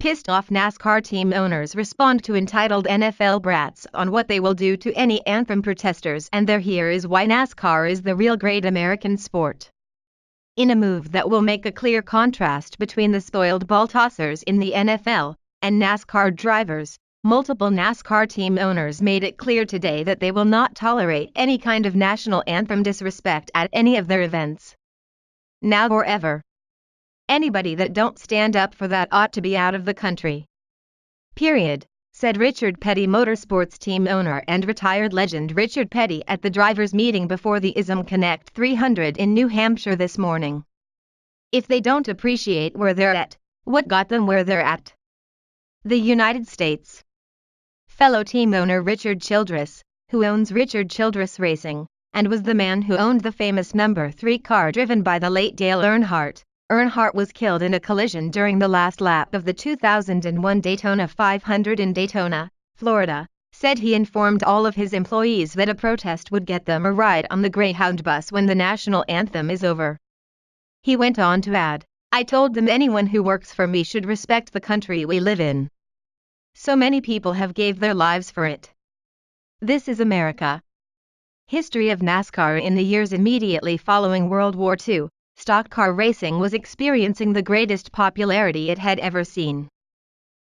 Pissed off NASCAR team owners respond to entitled NFL Brats on what they will do to any anthem protesters, and here is why NASCAR is the real great American sport. In a move that will make a clear contrast between the spoiled ball tossers in the NFL and NASCAR drivers, multiple NASCAR team owners made it clear today that they will not tolerate any kind of national anthem disrespect at any of their events. Now or ever. Anybody that don't stand up for that ought to be out of the country. Period, said Richard Petty Motorsports team owner and retired legend Richard Petty at the drivers' meeting before the ISM Connect 300 in New Hampshire this morning. If they don't appreciate where they're at, what got them where they're at? The United States. Fellow team owner Richard Childress, who owns Richard Childress Racing, and was the man who owned the famous number 3 car driven by the late Dale Earnhardt. Earnhardt was killed in a collision during the last lap of the 2001 Daytona 500 in Daytona, Florida, said he informed all of his employees that a protest would get them a ride on the Greyhound bus when the national anthem is over. He went on to add, "I told them anyone who works for me should respect the country we live in. So many people have gave their lives for it. This is America." History of NASCAR. In the years immediately following World War II, stock car racing was experiencing the greatest popularity it had ever seen.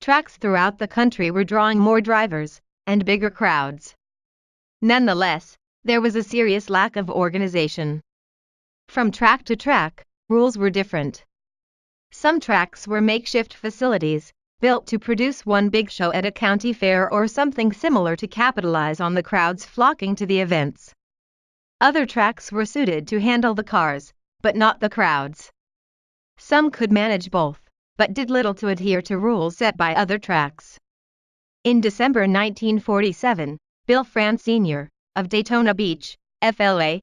Tracks throughout the country were drawing more drivers and bigger crowds. Nonetheless, there was a serious lack of organization. From track to track, rules were different. Some tracks were makeshift facilities, built to produce one big show at a county fair or something similar to capitalize on the crowds flocking to the events. Other tracks were suited to handle the cars, but not the crowds. Some could manage both, but did little to adhere to rules set by other tracks. In December 1947, Bill France Sr., of Daytona Beach, FLA,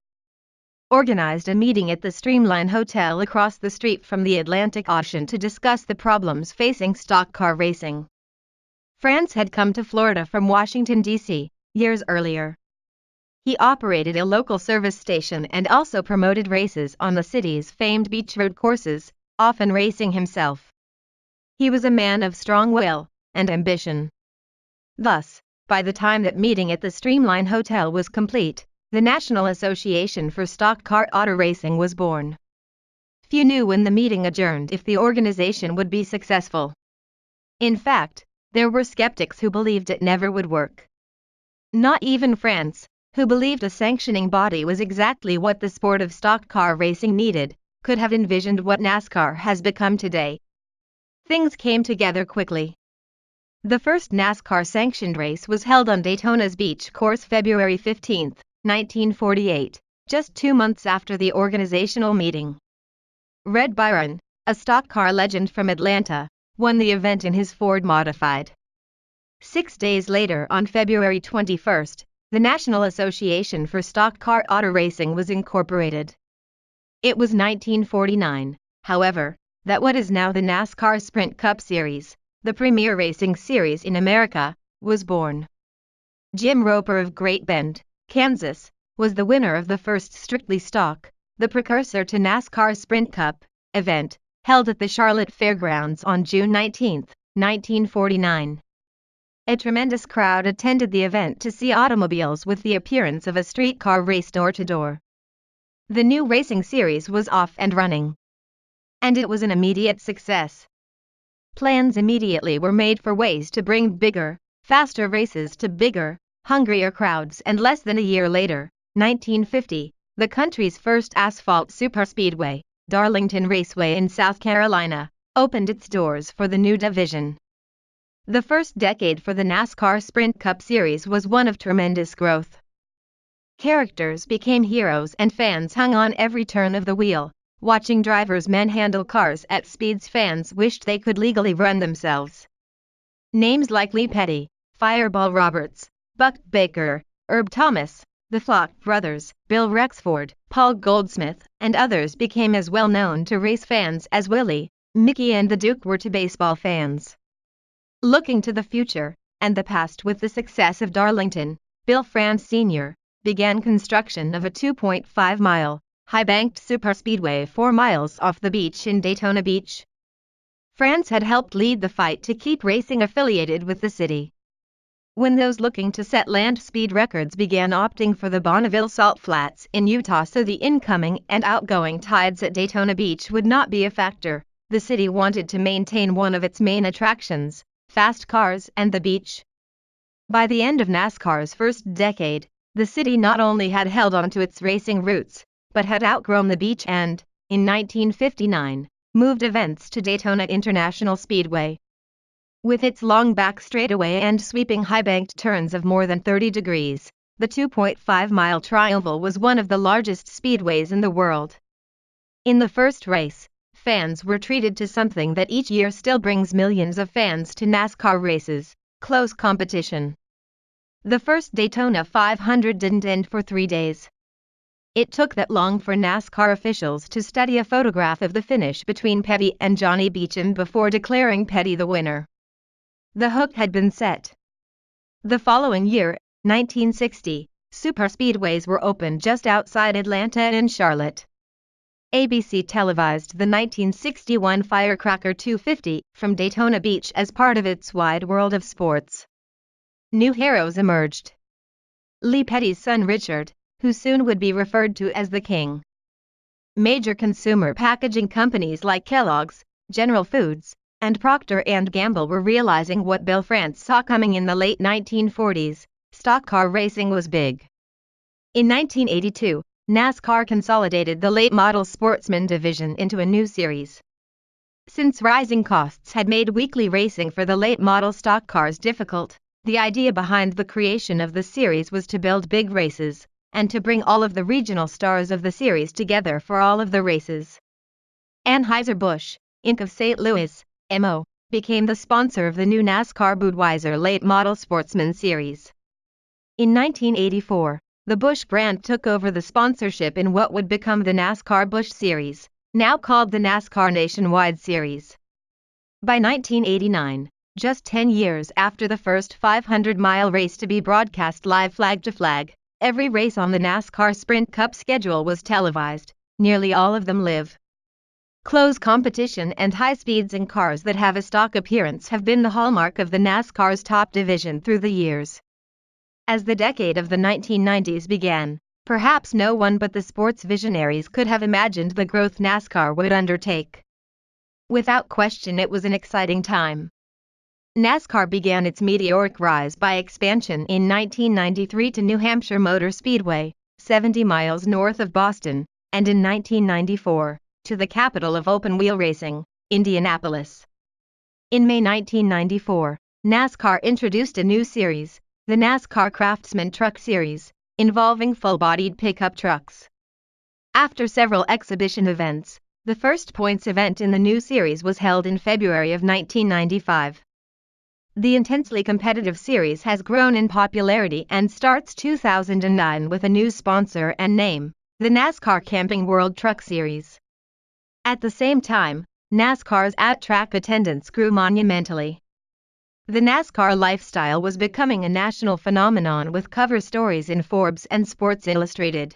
organized a meeting at the Streamline Hotel across the street from the Atlantic Ocean to discuss the problems facing stock car racing. France had come to Florida from Washington, D.C., years earlier. He operated a local service station and also promoted races on the city's famed beach road courses, often racing himself. He was a man of strong will and ambition. Thus, by the time that meeting at the Streamline Hotel was complete, the National Association for Stock Car Auto Racing was born. Few knew when the meeting adjourned if the organization would be successful. In fact, there were skeptics who believed it never would work. Not even France, who believed a sanctioning body was exactly what the sport of stock car racing needed, could have envisioned what NASCAR has become today. Things came together quickly. The first NASCAR sanctioned race was held on Daytona's beach course February 15, 1948, just 2 months after the organizational meeting. Red Byron, a stock car legend from Atlanta, won the event in his Ford Modified. 6 days later, on February 21, the National Association for Stock Car Auto Racing was incorporated. It was 1949, however, that what is now the NASCAR Sprint Cup Series, the premier racing series in America, was born. Jim Roper of Great Bend, Kansas, was the winner of the first strictly stock, the precursor to NASCAR Sprint Cup, event, held at the Charlotte Fairgrounds on June 19, 1949. A tremendous crowd attended the event to see automobiles with the appearance of a streetcar race door to door. The new racing series was off and running. And it was an immediate success. Plans immediately were made for ways to bring bigger, faster races to bigger, hungrier crowds, and less than a year later, 1950, the country's first asphalt superspeedway, Darlington Raceway in South Carolina, opened its doors for the new division. The first decade for the NASCAR Sprint Cup Series was one of tremendous growth. Characters became heroes and fans hung on every turn of the wheel, watching drivers manhandle cars at speeds fans wished they could legally run themselves. Names like Lee Petty, Fireball Roberts, Buck Baker, Herb Thomas, the Flock brothers, Bill Rexford, Paul Goldsmith, and others became as well known to race fans as Willie, Mickey and the Duke were to baseball fans. Looking to the future and the past with the success of Darlington, Bill France Sr. began construction of a 2.5-mile, high-banked superspeedway 4 miles off the beach in Daytona Beach. France had helped lead the fight to keep racing affiliated with the city. When those looking to set land speed records began opting for the Bonneville Salt Flats in Utah so the incoming and outgoing tides at Daytona Beach would not be a factor, the city wanted to maintain one of its main attractions, fast cars and the beach. By the end of NASCAR's first decade, the city not only had held on to its racing roots, but had outgrown the beach and, in 1959, moved events to Daytona International Speedway. With its long back straightaway and sweeping high-banked turns of more than 30 degrees, the 2.5-mile triangle was one of the largest speedways in the world. In the first race, fans were treated to something that each year still brings millions of fans to NASCAR races: close competition. The first Daytona 500 didn't end for 3 days. It took that long for NASCAR officials to study a photograph of the finish between Petty and Johnny Beecham before declaring Petty the winner. The hook had been set. The following year, 1960, superspeedways were opened just outside Atlanta and in Charlotte. ABC televised the 1961 Firecracker 250 from Daytona Beach as part of its Wide World of Sports. New heroes emerged. Lee Petty's son Richard, who soon would be referred to as the King. Major consumer packaging companies like Kellogg's, General Foods, and Procter & Gamble were realizing what Bill France saw coming in the late 1940s: stock car racing was big. In 1982, NASCAR consolidated the late model sportsman division into a new series. Since rising costs had made weekly racing for the late model stock cars difficult, the idea behind the creation of the series was to build big races, and to bring all of the regional stars of the series together for all of the races. Anheuser-Busch, Inc. of St. Louis, MO, became the sponsor of the new NASCAR Budweiser Late Model Sportsman Series. In 1984, the Busch brand took over the sponsorship in what would become the NASCAR Busch Series, now called the NASCAR Nationwide Series. By 1989, just 10 years after the first 500-mile race to be broadcast live flag to flag, every race on the NASCAR Sprint Cup schedule was televised, nearly all of them live. Close competition and high speeds in cars that have a stock appearance have been the hallmark of the NASCAR's top division through the years. As the decade of the 1990s began, perhaps no one but the sports visionaries could have imagined the growth NASCAR would undertake. Without question, it was an exciting time. NASCAR began its meteoric rise by expansion in 1993 to New Hampshire Motor Speedway, 70 miles north of Boston, and in 1994, to the capital of open-wheel racing, Indianapolis. In May 1994, NASCAR introduced a new series, the NASCAR Craftsman Truck Series, involving full-bodied pickup trucks. After several exhibition events, the first points event in the new series was held in February of 1995. The intensely competitive series has grown in popularity and starts 2009 with a new sponsor and name, the NASCAR Camping World Truck Series. At the same time, NASCAR's at-track attendance grew monumentally. The NASCAR lifestyle was becoming a national phenomenon with cover stories in Forbes and Sports Illustrated.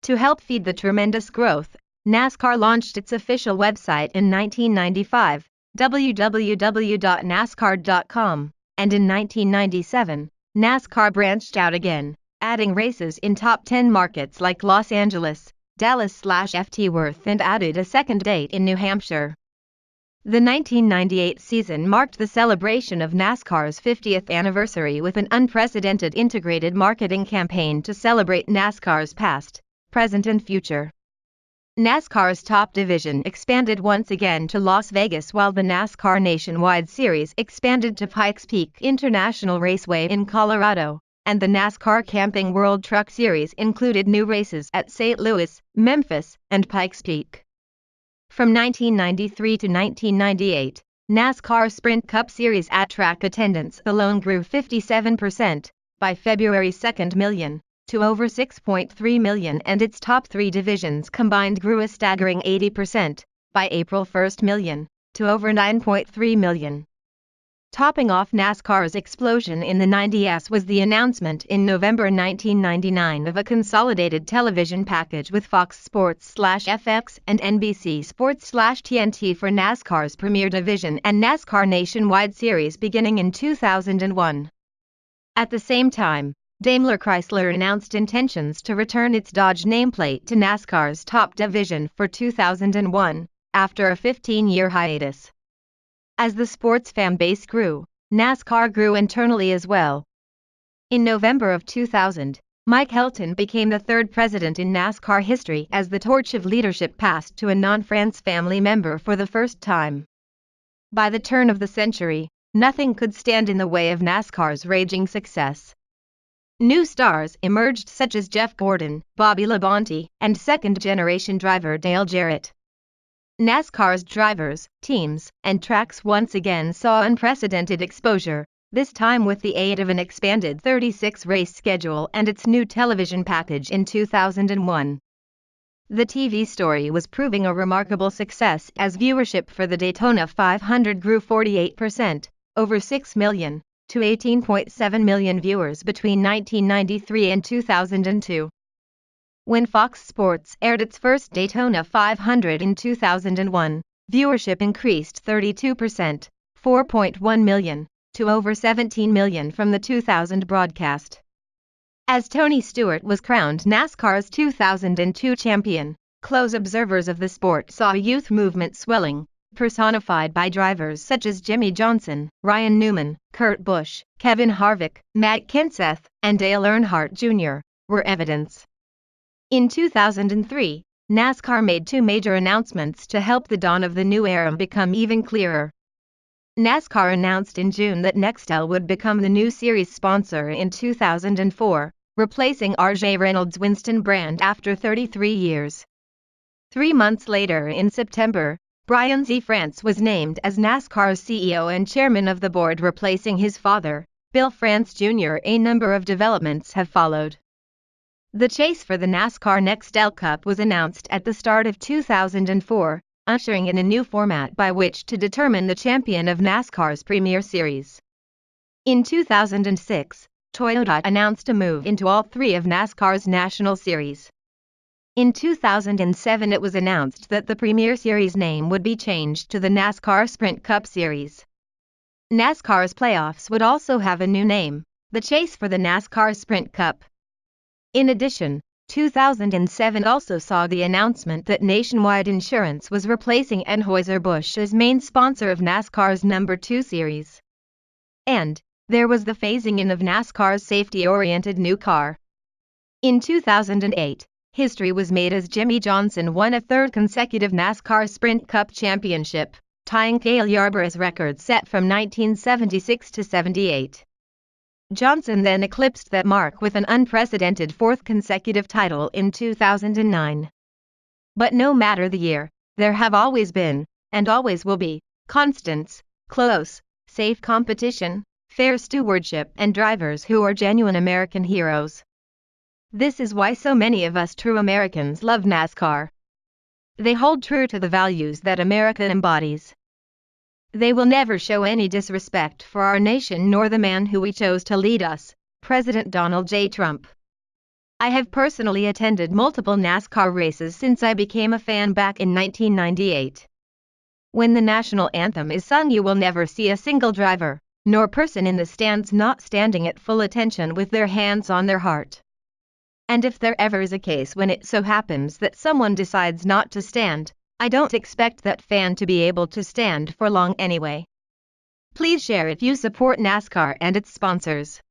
To help feed the tremendous growth, NASCAR launched its official website in 1995, www.nascar.com, and in 1997, NASCAR branched out again, adding races in top 10 markets like Los Angeles, Dallas/Fort Worth, and added a second date in New Hampshire. The 1998 season marked the celebration of NASCAR's 50th anniversary with an unprecedented integrated marketing campaign to celebrate NASCAR's past, present and future. NASCAR's top division expanded once again to Las Vegas, while the NASCAR Nationwide Series expanded to Pikes Peak International Raceway in Colorado, and the NASCAR Camping World Truck Series included new races at St. Louis, Memphis, and Pikes Peak. From 1993 to 1998, NASCAR Sprint Cup Series at-track attendance alone grew 57%, by February 2 million, to over 6.3 million, and its top three divisions combined grew a staggering 80%, by April 1 million, to over 9.3 million. Topping off NASCAR's explosion in the 90s was the announcement in November 1999 of a consolidated television package with Fox Sports/FX and NBC Sports/TNT for NASCAR's Premier Division and NASCAR Nationwide Series beginning in 2001. At the same time, Daimler Chrysler announced intentions to return its Dodge nameplate to NASCAR's top division for 2001, after a 15-year hiatus. As the sports fan base grew, NASCAR grew internally as well. In November of 2000, Mike Helton became the third president in NASCAR history as the torch of leadership passed to a non-France family member for the first time. By the turn of the century, nothing could stand in the way of NASCAR's raging success. New stars emerged such as Jeff Gordon, Bobby Labonte, and second-generation driver Dale Jarrett. NASCAR's drivers, teams, and tracks once again saw unprecedented exposure, this time with the aid of an expanded 36-race schedule and its new television package in 2001. The TV story was proving a remarkable success as viewership for the Daytona 500 grew 48%, over 6 million, to 18.7 million viewers between 1993 and 2002. When Fox Sports aired its first Daytona 500 in 2001, viewership increased 32%, 4.1 million, to over 17 million from the 2000 broadcast. As Tony Stewart was crowned NASCAR's 2002 champion, close observers of the sport saw a youth movement swelling, personified by drivers such as Jimmy Johnson, Ryan Newman, Kurt Busch, Kevin Harvick, Matt Kenseth, and Dale Earnhardt Jr., were evidence. In 2003, NASCAR made two major announcements to help the dawn of the new era become even clearer. NASCAR announced in June that Nextel would become the new series sponsor in 2004, replacing RJ Reynolds' Winston brand after 33 years. 3 months later in September, Brian Z. France was named as NASCAR's CEO and chairman of the board, replacing his father, Bill France Jr. A number of developments have followed. The chase for the NASCAR Nextel Cup was announced at the start of 2004, ushering in a new format by which to determine the champion of NASCAR's Premier Series. In 2006, Toyota announced a move into all three of NASCAR's National Series. In 2007 it was announced that the Premier Series name would be changed to the NASCAR Sprint Cup Series. NASCAR's playoffs would also have a new name, the Chase for the NASCAR Sprint Cup. In addition, 2007 also saw the announcement that Nationwide Insurance was replacing Anheuser-Busch as main sponsor of NASCAR's No. 2 Series. And there was the phasing in of NASCAR's safety-oriented new car. In 2008, history was made as Jimmy Johnson won a third consecutive NASCAR Sprint Cup championship, tying Cale Yarborough's record set from 1976 to 78. Johnson then eclipsed that mark with an unprecedented fourth consecutive title in 2009. But no matter the year, there have always been, and always will be, constants, close, safe competition, fair stewardship, and drivers who are genuine American heroes. This is why so many of us true Americans love NASCAR. They hold true to the values that America embodies. They will never show any disrespect for our nation nor the man who we chose to lead us, President Donald J. Trump. I have personally attended multiple NASCAR races since I became a fan back in 1998. When the national anthem is sung, you will never see a single driver, nor person in the stands not standing at full attention with their hands on their heart. And if there ever is a case when it so happens that someone decides not to stand, I don't expect that fan to be able to stand for long anyway. Please share if you support NASCAR and its sponsors.